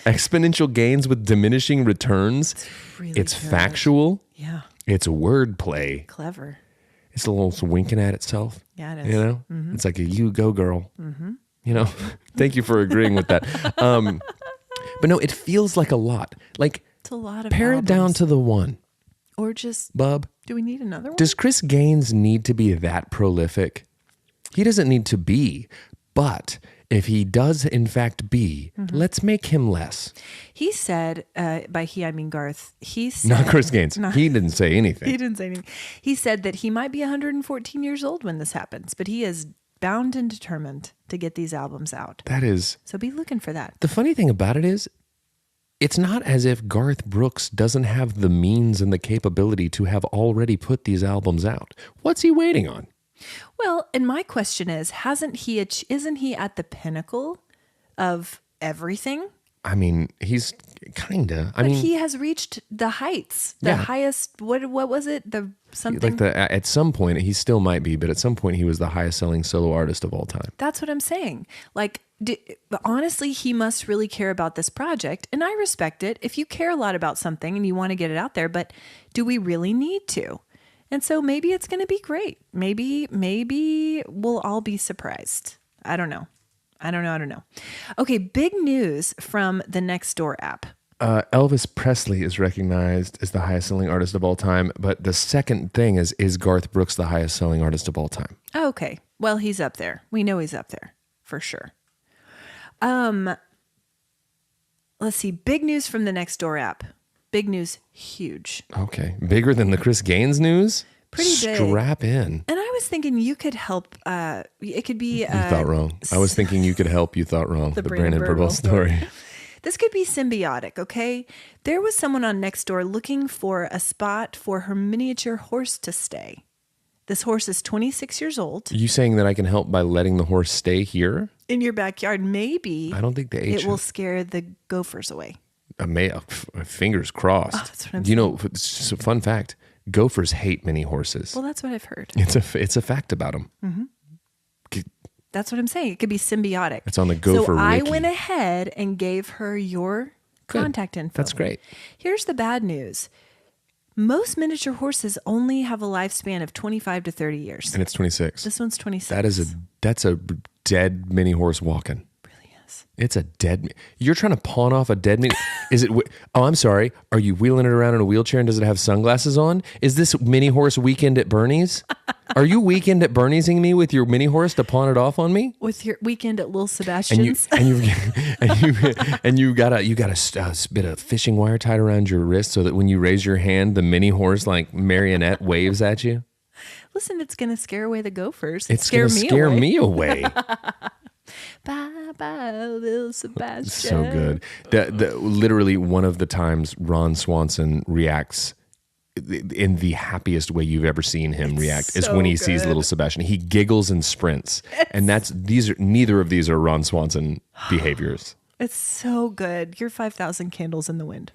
Exponential gains with diminishing returns. It's good. Factual. Yeah. It's wordplay. Clever. It's a little winking at itself. Yeah, it is. You know? It's like a you go girl. You know? Thank you for agreeing with that. But no, it feels like a lot. Like, it's a lot of pare it down to the 1. Or just, Bub. do we need another one? Does Chris Gaines need to be that prolific? He doesn't need to be, but if he does in fact be, let's make him less. He said, by he I mean Garth, he said... Not Chris Gaines. He didn't say anything. He didn't say anything. He said that he might be 114 years old when this happens, but he is bound and determined to get these albums out. That is... So be looking for that. The funny thing about it is, it's not as if Garth Brooks doesn't have the means and the capability to have already put these albums out. What's he waiting on? Well, and my question is, isn't he at the pinnacle of everything? I mean, he's kinda. But he has reached the heights, the highest. What was it? The something. Like at some point he still might be, but at some point he was the highest selling solo artist of all time. That's what I'm saying. Like, honestly, he must really care about this project, and I respect it. If you care a lot about something and you want to get it out there, but do we really need to? And so maybe it's going to be great. Maybe we'll all be surprised. I don't know. Okay, big news from the Nextdoor app. Elvis Presley is recognized as the highest selling artist of all time, but the second thing is Garth Brooks the highest selling artist of all time? Okay, well, he's up there. We know he's up there for sure. Let's see, big news from the Nextdoor app. Big news, huge. Okay, bigger than the Chris Gaines news? Pretty big. Strap in. And I was thinking you could help. It could be. You thought wrong. I was thinking you could help. You thought wrong. The Brandon Birdwell Birdwell story. This could be symbiotic, okay? There was someone on Nextdoor looking for a spot for her miniature horse to stay. This horse is 26 years old. Are you saying that I can help by letting the horse stay here? In your backyard, maybe. I don't think the it will scare the gophers away. Fingers crossed. Oh, that's what I'm saying. You know, it's a fun fact. Gophers hate mini horses. Well, that's what I've heard. It's a fact about them. Mm-hmm. That's what I'm saying. It could be symbiotic. It's on the Gopher So I Wiki. went ahead and gave her your contact info. That's great. Here's the bad news. Most miniature horses only have a lifespan of 25 to 30 years. And it's 26. This one's 26. That's a dead mini horse walking. Really is. It's a dead. You're trying to pawn off a dead mini. Is it? Oh, I'm sorry. Are you wheeling it around in a wheelchair and does it have sunglasses on? Is this mini horse weekend at Bernie's? Are you weekend at Bernie'sing me with your mini horse to pawn it off on me? With your weekend at Lil Sebastian's? And you got a bit of fishing wire tied around your wrist so that when you raise your hand, the mini horse like marionette waves at you. Listen, it's going to scare away the gophers. It's going to scare me away. Bye bye, Lil Sebastian. So good. Literally one of the times Ron Swanson reacts in the happiest way you've ever seen him react is when he sees little Sebastian. He giggles and sprints. And neither of these are Ron Swanson behaviors. It's so good. You're 5,000 candles in the wind.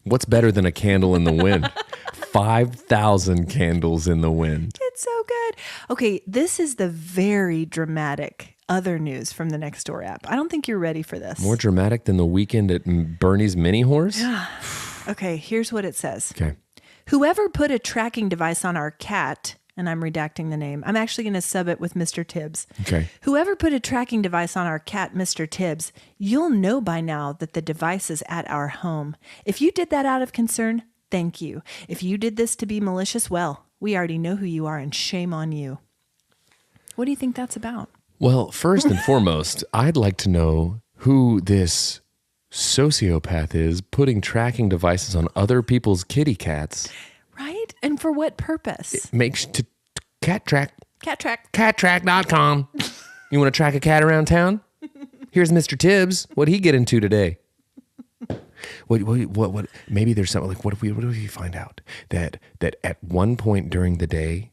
What's better than a candle in the wind? 5,000 candles in the wind. It's so good. Okay, this is the very dramatic other news from the Nextdoor app. I don't think you're ready for this. More dramatic than the weekend at Bernie's mini horse? Okay, here's what it says. Okay. Whoever put a tracking device on our cat, and I'm redacting the name. I'm actually going to sub it with Mr. Tibbs. Okay. Whoever put a tracking device on our cat, Mr. Tibbs, you'll know by now that the device is at our home. If you did that out of concern, thank you. If you did this to be malicious, well, we already know who you are and shame on you. What do you think that's about? Well, first and foremost, I'd like to know who this sociopath is putting tracking devices on other people's kitty cats. Right? And for what purpose? It makes cat track. Cat track. Cattrack.com. You want to track a cat around town? Here's Mr. Tibbs. What'd he get into today? What? Maybe there's something like, what if we find out that at one point during the day,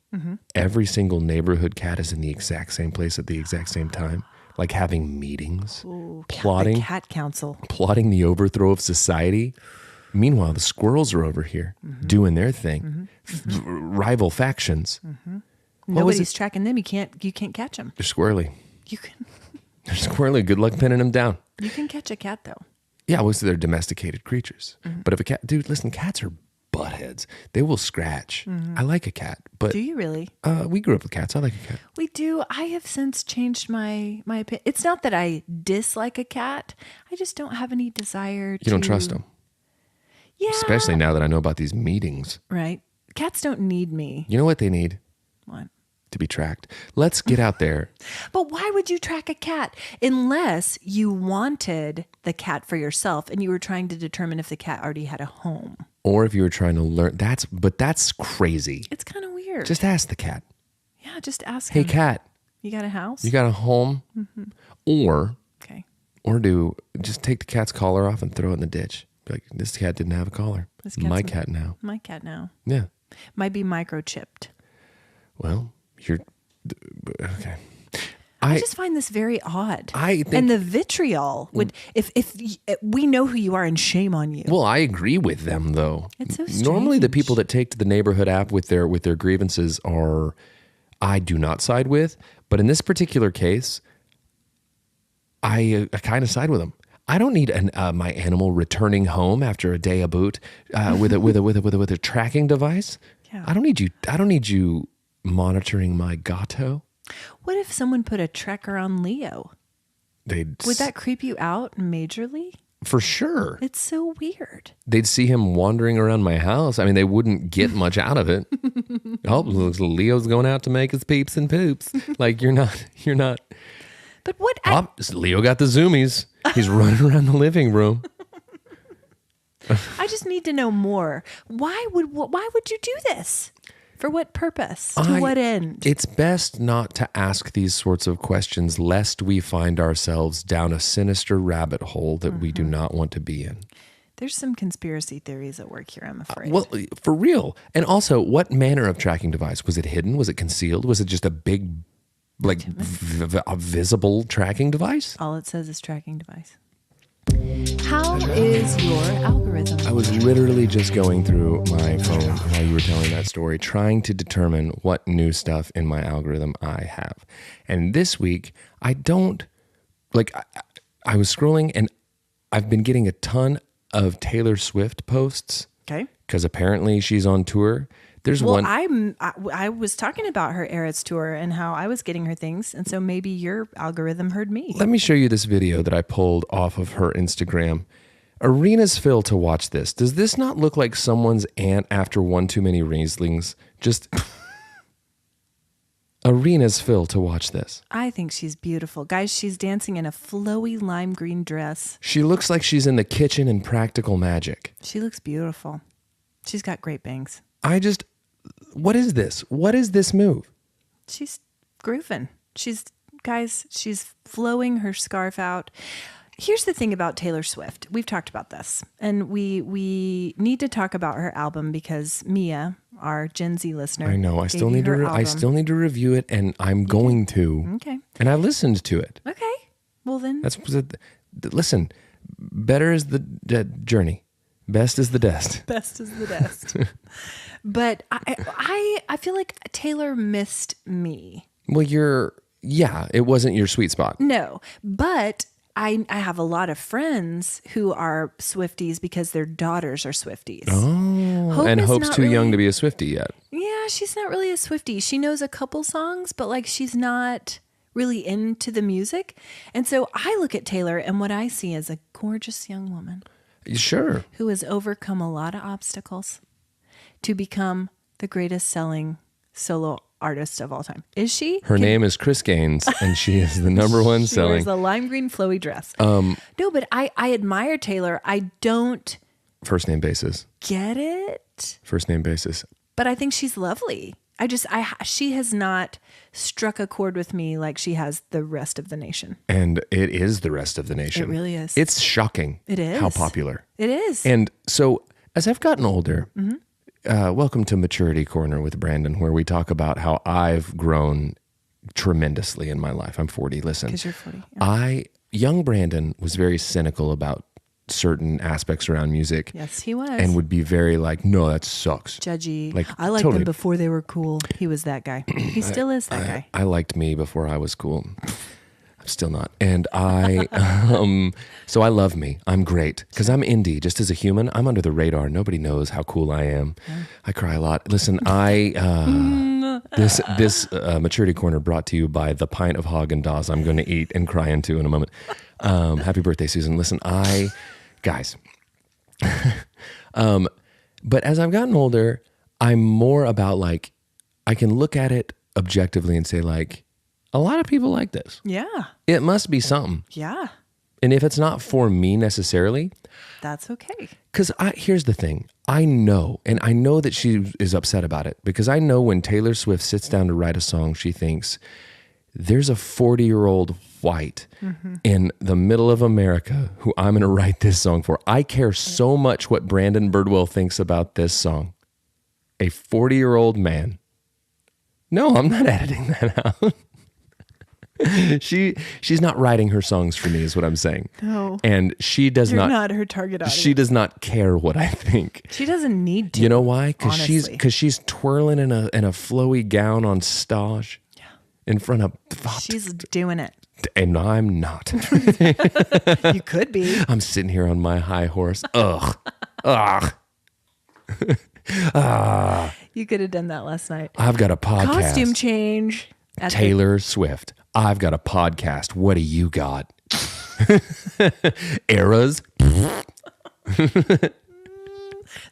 every single neighborhood cat is in the exact same place at the exact same time, like having meetings, plotting the cat council, plotting the overthrow of society. Meanwhile, the squirrels are over here doing their thing, rival factions. Nobody's tracking them. You can't catch them. They're squirrely. You can. They're squirrely. Good luck pinning them down. You can catch a cat though. Yeah, well, so they're domesticated creatures. But if a cat, dude, listen, cats are buttheads. They will scratch. I like a cat, but Do you really? we grew up with cats. I like a cat. We do. I have since changed my opinion. It's not that I dislike a cat. I just don't have any desire to. You don't trust them. Yeah. Especially now that I know about these meetings. Right. Cats don't need me. You know what they need? What? To be tracked. Let's get out there. But why would you track a cat unless you wanted the cat for yourself and you were trying to determine if the cat already had a home? Or if you were trying to learn, that's crazy. It's kind of weird. Just ask the cat. Yeah, just ask Hey, him. cat, You got a house? you got a home? Or Okay. just take the cat's collar off and throw it in the ditch. Be like, this cat didn't have a collar. This cat's My cat now. My cat now. Yeah. Might be microchipped. Well, okay. I just find this very odd. I think, and the vitriol would, if we know who you are, and shame on you. well, I agree with them though. It's so Normally, the strange. people that take to the neighborhood app with their grievances are, I do not side with. But in this particular case, I kind of side with them. I don't need my animal returning home after a day of boot with a tracking device. Yeah. I don't need you monitoring my gato. What if someone put a tracker on Leo? Would Would that creep you out majorly? for sure? It's so weird. They'd see him wandering around my house. I mean, they wouldn't get much out of it. Oh, looks like Leo's going out to make his peeps and poops. Like you're not. But what? Leo got the zoomies. He's running around the living room. I just need to know more. Why would you do this? For what purpose? To what end? It's best not to ask these sorts of questions lest we find ourselves down a sinister rabbit hole that we do not want to be in. There's some conspiracy theories at work here, I'm afraid. Well, for real. And also, what manner of tracking device? Was it hidden? Was it concealed? Was it just a big, like, a visible tracking device? All it says is tracking device. How is your algorithm? I was literally just going through my phone while you were telling that story, trying to determine what new stuff in my algorithm I have. And this week, I don't, like, I was scrolling and I've been getting a ton of Taylor Swift posts. Okay. Because apparently she's on tour. There's Well, one. I was talking about her Eras tour and how I was getting her things, and so maybe your algorithm heard me. Let me show you this video that I pulled off of her Instagram. Arenas fill to watch this. Does this not look like someone's aunt after one too many Rieslings? Just arenas fill to watch this. I think she's beautiful. Guys, she's dancing in a flowy lime green dress. She looks like she's in the kitchen in Practical Magic. She looks beautiful. She's got great bangs. What is this? What is this move? She's grooving. She's flowing her scarf out. Here's the thing about Taylor Swift. We've talked about this, and we need to talk about her album because Mia, our Gen Z listener, I know. I still need to review it, and I'm going to. Okay. And I listened to it. Okay. Well then. Listen. Better is the journey. Best is the Dest. Best is the Dest. But I feel like Taylor missed me. Well, it wasn't your sweet spot. No, but I have a lot of friends who are Swifties because their daughters are Swifties. Oh, Hope's too young to be a Swiftie yet. Yeah, she's not really a Swiftie. She knows a couple songs, but like she's not really into the music. And so I look at Taylor and what I see is a gorgeous young woman. Sure. Who has overcome a lot of obstacles to become the greatest selling solo artist of all time. Is she? Her name is Chris Gaines, and she is the number one selling. She wears a lime green flowy dress. No, but I admire Taylor. I don't first name basis. get it. First name basis. But I think she's lovely. She has not struck a chord with me like she has the rest of the nation. And it is the rest of the nation. It really is. It's shocking. It is. How popular. It is. And so as I've gotten older, welcome to Maturity Corner with Brandon, where we talk about how I've grown tremendously in my life. I'm 40. Listen, Because you're 40. Yeah. Young Brandon was very cynical about certain aspects around music. Yes, he was. And would be very like, no, that sucks. Judgy. Like, I liked totally. them before they were cool. He was that guy. He still is that guy. I liked me before I was cool. I'm still not. And so I love me. I'm great because I'm indie. Just as a human, I'm under the radar. Nobody knows how cool I am. Yeah. I cry a lot. Listen, this Maturity Corner brought to you by the pint of Haagen-Dazs I'm going to eat and cry into in a moment. Happy birthday, Susan. Listen, guys, but as I've gotten older, I'm more about like, I can look at it objectively and say like, a lot of people like this. Yeah. It must be something. Yeah. And if it's not for me necessarily, that's okay. Because here's the thing. I know that she is upset about it because I know when Taylor Swift sits down to write a song, she thinks, there's a 40-year-old white in the middle of America who I'm going to write this song for. I care so much what Brandon Birdwell thinks about this song. A 40-year-old man. No, I'm not editing that out. She's not writing her songs for me is what I'm saying. No. And You're not her target audience. She does not care what I think. She doesn't need to. You know why? Because honestly. she's twirling in a flowy gown on stage in front of she's doing it. And I'm not. You could be. I'm sitting here on my high horse. Ugh. You could have done that last night. I've got a podcast. Costume change. Taylor Swift. I've got a podcast. What do you got? Eras. The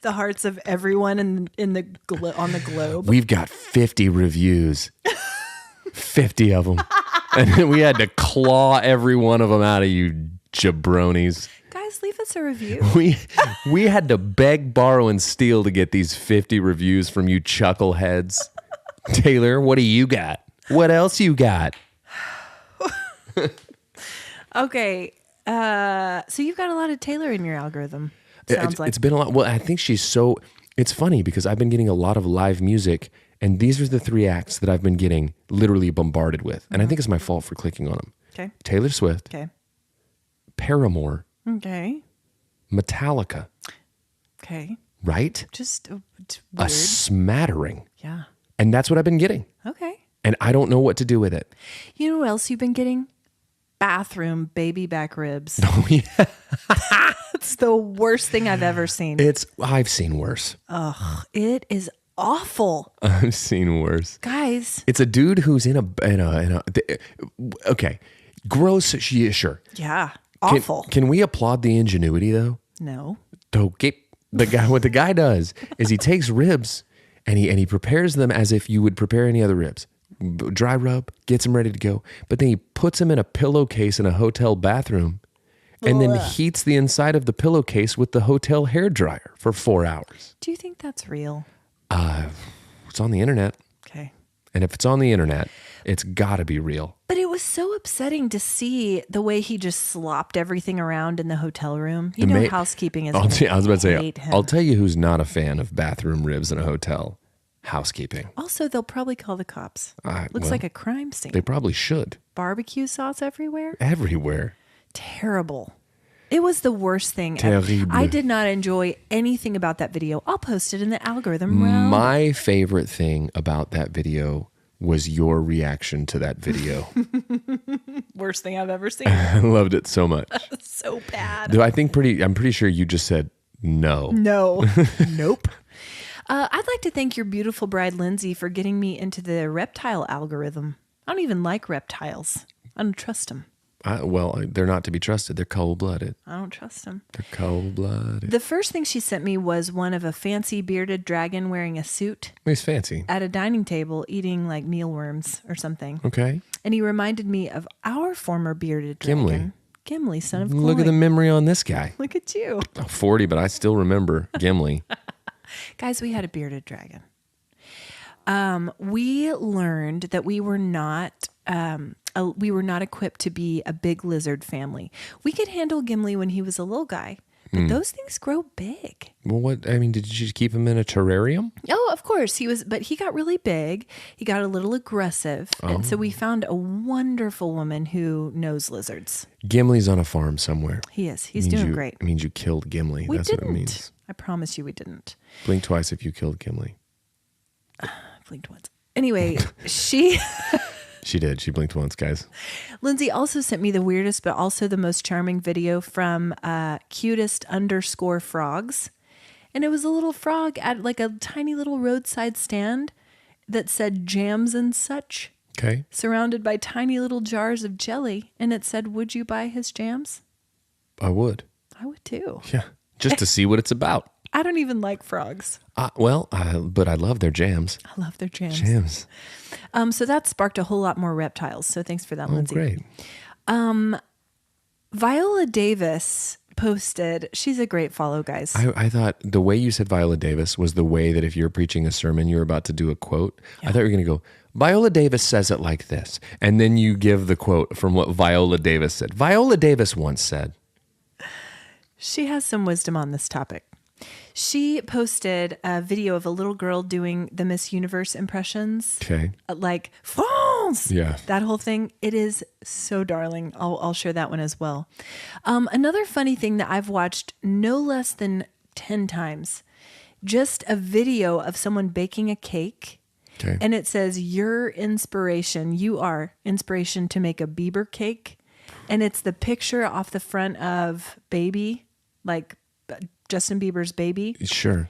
hearts of everyone on the globe. We've got 50 reviews. 50 of them. And then we had to claw every one of them out of you jabronis. Guys, leave us a review. We had to beg, borrow, and steal to get these 50 reviews from you chuckleheads. Taylor, what do you got? What else you got? Okay. So you've got a lot of Taylor in your algorithm. Sounds like. It's been a lot. Well, I think it's funny because I've been getting a lot of live music, and these are the 3 acts that I've been getting literally bombarded with. And I think it's my fault for clicking on them. Okay. Taylor Swift. Okay. Paramore. Okay. Metallica. Okay. Right? Just weird. A smattering. Yeah. And that's what I've been getting. Okay. And I don't know what to do with it. You know what else you've been getting? Bathroom baby back ribs. Oh, yeah. It's the worst thing I've ever seen. I've seen worse. Ugh, it is awful. I've seen worse. Guys. It's a dude who's in a okay. Gross, sure. Yeah. Awful. Can we applaud the ingenuity though? No. Okay. What the guy does is he takes ribs and he prepares them as if you would prepare any other ribs. Dry rub, gets them ready to go. But then he puts them in a pillowcase in a hotel bathroom and then heats the inside of the pillowcase with the hotel hairdryer for 4 hours. Do you think that's real? It's on the internet. Okay. And if it's on the internet, it's got to be real. But it was so upsetting to see the way he just slopped everything around in the hotel room. You know, housekeeping is. I was about to say, him. I'll tell you who's not a fan of bathroom ribs in a hotel. Housekeeping. Also, they'll probably call the cops. Looks like a crime scene. They probably should. Barbecue sauce everywhere? Everywhere. Terrible. It was the worst thing. Terrible. I did not enjoy anything about that video. I'll post it in the algorithm. My favorite thing about that video was your reaction to that video. Worst thing I've ever seen. I loved it so much. So bad. Though I'm pretty sure you just said no. No. Nope. I'd like to thank your beautiful bride, Lindsay, for getting me into the reptile algorithm. I don't even like reptiles. I don't trust them. Well, they're not to be trusted. They're cold-blooded. I don't trust them. They're cold-blooded. The first thing she sent me was one of a fancy bearded dragon wearing a suit. He's fancy. At a dining table eating like mealworms or something. Okay. And he reminded me of our former bearded dragon. Gimli, son of Gloin. Look at the memory on this guy. Look at you. 40, but I still remember Gimli. Guys, we had a bearded dragon. We learned that we were not equipped to be a big lizard family. We could handle Gimli when he was a little guy, but those things grow big. Well, did you keep him in a terrarium? Oh, of course but he got really big. He got a little aggressive. And so we found a wonderful woman who knows lizards. Gimli's on a farm somewhere. He is. He's doing great. It means you killed Gimli. We That's didn't. what it means. I promise you we didn't. Blink twice if you killed Gimli. Blinked once. Anyway, she did. She blinked once, guys. Lindsay also sent me the weirdest but also the most charming video from cutest_frogs. And it was a little frog at like a tiny little roadside stand that said jams and such. Okay. Surrounded by tiny little jars of jelly. And it said, would you buy his jams? I would. I would too. Yeah. Just to see what it's about. I don't even like frogs. But I love their jams. I love their jams. So that sparked a whole lot more reptiles. So thanks for that, Lindsay. Great. Viola Davis posted, she's a great follow, guys. I thought the way you said Viola Davis was the way that if you're preaching a sermon, you're about to do a quote. Yeah. I thought you were going to go, Viola Davis says it like this. And then you give the quote from what Viola Davis said. Viola Davis once said. She has some wisdom on this topic. She posted a video of a little girl doing the Miss Universe impressions. Okay. Like, France! Yeah. That whole thing. It is so darling. I'll share that one as well. Another funny thing that I've watched no less than 10 times, just a video of someone baking a cake. Okay. And it says, your inspiration, you are inspiration to make a Bieber cake. And it's the picture off the front of Baby, like Justin Bieber's Baby. Sure.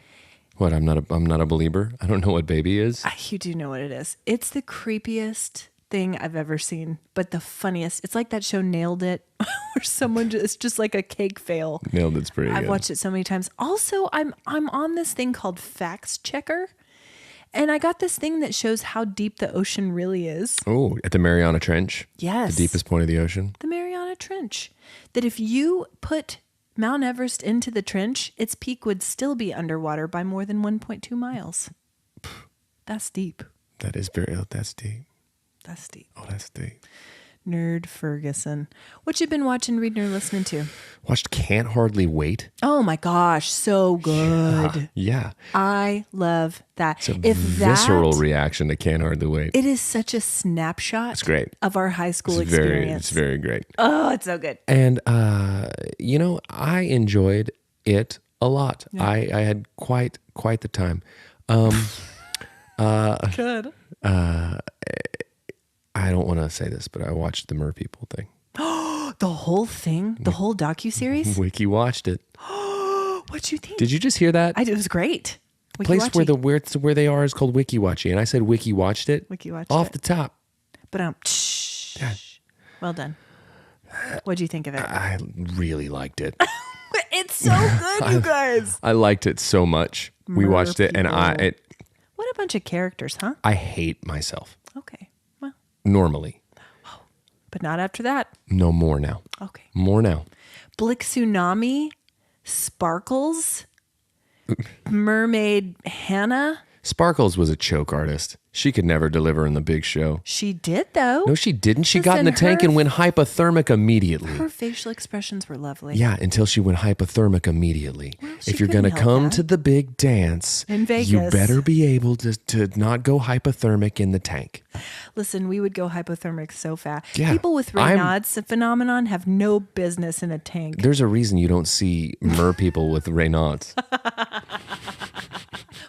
What? I'm not a believer. I don't know what Baby is. You do know what it is. It's the creepiest thing I've ever seen, but the funniest. It's like that show Nailed It, where it's just like a cake fail. Nailed It's pretty good. I've watched it so many times. Also, I'm on this thing called Facts Checker, and I got this thing that shows how deep the ocean really is. Oh, at the Mariana Trench? Yes. The deepest point of the ocean? The Mariana Trench. That if you put Mount Everest into the trench, its peak would still be underwater by more than 1.2 miles. That's deep. That's deep. That's deep. Oh, that's deep. Nerd Ferguson. What you been watching, reading, or listening to? Watched Can't Hardly Wait. Oh my gosh, so good. Yeah. I love that. It's a visceral reaction to Can't Hardly Wait. It is such a snapshot it's great. of our high school experience. It's very great. Oh, it's so good. And, I enjoyed it a lot. Yeah. I had quite the time. Good. I don't want to say this, but I watched the Mer People thing. The whole thing? The whole docuseries? Wiki watched it. What'd you think? Did you just hear that? It was great. The place where they are is called Wikiwatchy, and I said Wiki watched it. Wiki watched off it. the top. But Yeah. Well done. What'd you think of it? I really liked it. It's so good, you guys. I liked it so much. We watched it, and What a bunch of characters, huh? I hate myself. Okay. Well, Normally. but not after that. No more now. Okay. More now. Blick Tsunami, Sparkles, Mermaid Hannah. Sparkles was a choke artist. She could never deliver in the big show. She did, though. No, she didn't. She got in the tank and went hypothermic immediately. Her facial expressions were lovely. Yeah, until she went hypothermic immediately. Well, if you're going to come that. to the big dance, In Vegas. you better be able to not go hypothermic in the tank. Listen, we would go hypothermic so fast. Yeah, People with Raynaud's phenomenon have no business in a tank. There's a reason you don't see mer people with Raynaud's.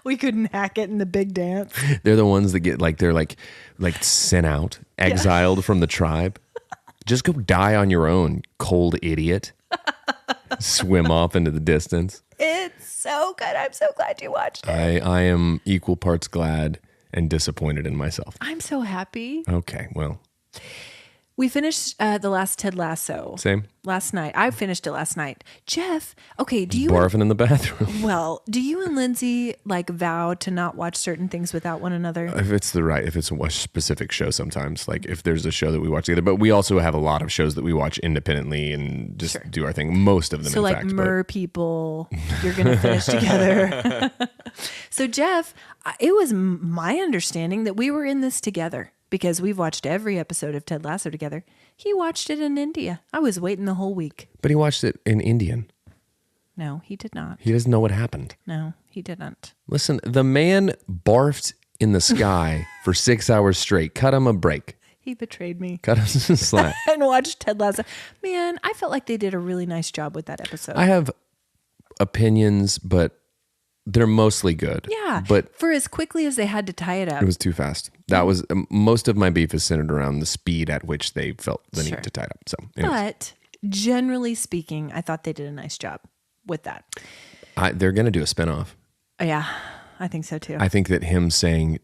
We couldn't hack it in the big dance. They're the ones that get they're sent out, exiled from the tribe. Just go die on your own, cold idiot. Swim off into the distance. It's so good. I'm so glad you watched it. I am equal parts glad and disappointed in myself. I'm so happy. Okay, well. We finished the last Ted Lasso. Same. Last night. I finished it last night. Jeff, okay, do you... Barfing in the bathroom. Well, do you and Lindsay like vow to not watch certain things without one another? If it's a specific show sometimes, like if there's a show that we watch together, but we also have a lot of shows that we watch independently and just do our thing. Most of them, so in like fact. Mer people, you're going to finish together. So Jeff, it was my understanding that we were in this together because we've watched every episode of Ted Lasso together. He watched it in India. I was waiting the whole week. But he watched it in Indian. No, he did not. He doesn't know what happened. No, he didn't. Listen, the man barfed in the sky for 6 hours straight. Cut him a break. He betrayed me. Cut him some slack. And watched Ted Lasso. Man, I felt like they did a really nice job with that episode. I have opinions, but they're mostly good. Yeah. But for as quickly as they had to tie it up. it was too fast. That was most of my beef is centered around the speed at which they felt the need to tie it up. So, anyways. But generally speaking, I thought they did a nice job with that. They're going to do a spinoff. Yeah, I think so too. I think that him saying,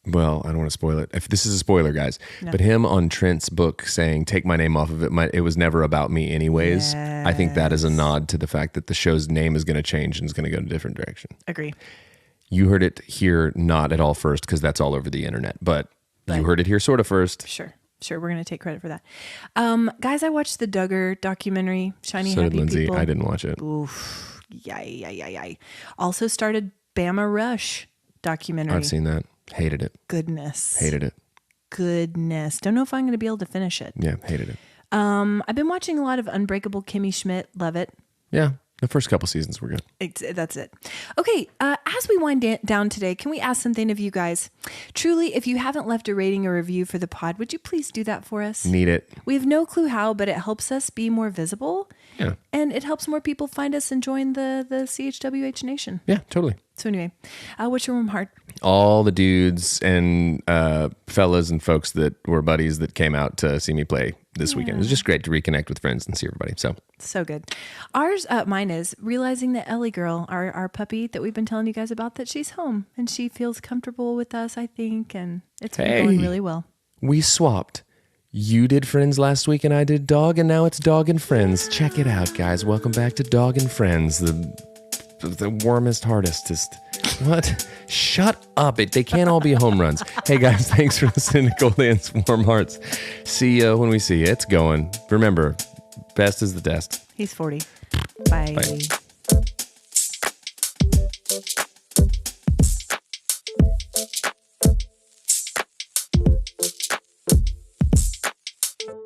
well, I don't want to spoil it. If this is a spoiler, guys, but him on Trent's book saying, take my name off of it. It was never about me anyways. Yes. I think that is a nod to the fact that the show's name is going to change and is going to go in a different direction. Agree. You heard it here, not at all first, because that's all over the internet, but you heard it here sort of first. Sure. We're going to take credit for that. Guys, I watched the Duggar documentary, Shiny So Happy did Lindsay. People. I didn't watch it. Oof. Yay. Also started Bama Rush documentary. I've seen that. Hated it. Goodness. Hated it. Goodness. Don't know if I'm going to be able to finish it. Yeah, hated it. I've been watching a lot of Unbreakable Kimmy Schmidt. Love it. Yeah. The first couple seasons were good. That's it. Okay, as we wind down today, can we ask something of you guys? Truly, if you haven't left a rating or review for the pod, would you please do that for us? Need it. We have no clue how, but it helps us be more visible. Yeah. And it helps more people find us and join the CHWH Nation. Yeah, totally. So anyway, what's your warm heart? All the dudes and fellas and folks that were buddies that came out to see me play this weekend. It was just great to reconnect with friends and see everybody. So good. Mine is realizing that Ellie girl, our puppy that we've been telling you guys about, that she's home and she feels comfortable with us, I think, and it's been going really well. We swapped. You did Friends last week and I did Dog, and now it's Dog and Friends. Check it out, guys. Welcome back to Dog and Friends, the warmest, hardestest. What? Shut up. They can't all be home runs. Hey, guys, thanks for listening to Cold Hands, Warm Hearts. See you when we see you. It's going. Remember, best is the Dest. He's 40. Bye. Bye.